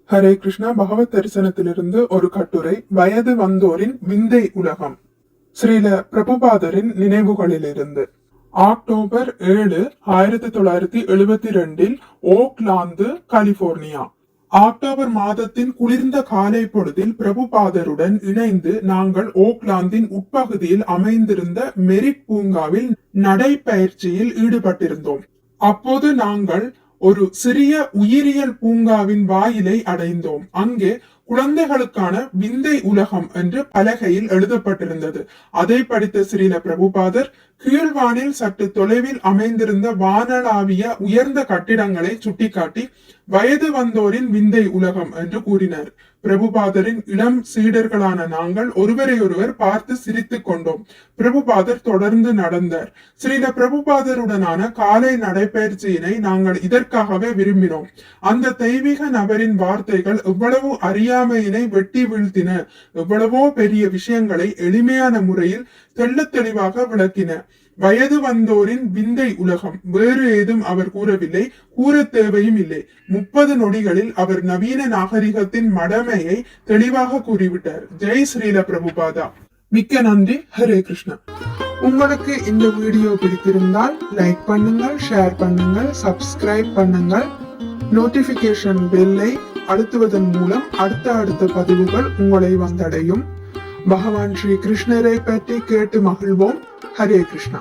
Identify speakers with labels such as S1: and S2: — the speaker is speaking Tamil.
S1: ஹரே கிருஷ்ணா. பகவத் தரிசனத்திலிருந்து ஒரு கட்டுரை. வயது வந்தோரின் விந்தை உலகம். ஸ்ரீல பிரபுபாதரின் நினைவுகளிலிருந்து. October 7, 1972 Oakland, California. அக்டோபர் மாதத்தின் குளிர்ந்த காலை பொழுதில் பிரபுபாதருடன் இணைந்து நாங்கள் ஓக்லாந்தின் உட்பகுதியில் அமைந்திருந்த மெரிட் பூங்காவில் நடைப்பயிற்சியில் ஈடுபட்டிருந்தோம். அப்போது நாங்கள் ஒரு சிறிய உயிரியல் பூங்காவின் வாயிலை அடைந்தோம். அங்கே குழந்தைகளுக்கான விந்தை உலகம் என்று பலகையில் எழுதப்பட்டிருந்தது. அதை படித்த ஸ்ரீல பிரபுபாதர் கீழ்வானில் சற்று தொலைவில் அமைந்திருந்த வானளாவிய உயர்ந்த கட்டிடங்களை சுட்டிக்காட்டி வயது வந்தோரின் விந்தை உலகம் என்று கூறினார். பிரபுபாதரின் இளம் சீடர்களான நாங்கள் ஒருவரை ஒருவர் பார்த்து சிரித்துக் கொண்டோம். பிரபுபாதர் தொடர்ந்து நடந்தார். ஸ்ரீல பிரபுபாதருடனான காலை நடைபயிற்சியினை நாங்கள் இதற்காகவே விரும்பினோம். அந்த தெய்வீக நபரின் வார்த்தைகள் எவ்வளவு அறியாமையினை வெட்டி வீழ்த்தின, எவ்வளவோ பெரிய விஷயங்களை எளிமையான முறையில் தெள்ள தெளிவாக விளக்கின. வயது வந்தோரின் விந்தை உலகம். வேறு ஏதும் அவர் கூறவில்லை, கூற தேவையும் இல்லை. 30 நொடிகளில் அவர் நவீன நாகரிகத்தின் மடமையை தெளிவாக கூறிவிட்டார். ஜெய் ஸ்ரீல பிரபுபாதா. மிக்க நன்றி. ஹரே கிருஷ்ணா. உங்களுக்கு இந்த வீடியோ பிடித்திருந்தால் லைக் பண்ணுங்கள், ஷேர் பண்ணுங்கள், சப்ஸ்கிரைப் பண்ணுங்கள். நோட்டிபிகேஷன் பெல்லை அழுத்துவதன் மூலம் அடுத்த பதிவுகள் உங்களை வந்தடையும். பகவான் ஸ்ரீ கிருஷ்ணரை பற்றி கேட்டு மகிழ்வோம். ஹரே கிருஷ்ணா.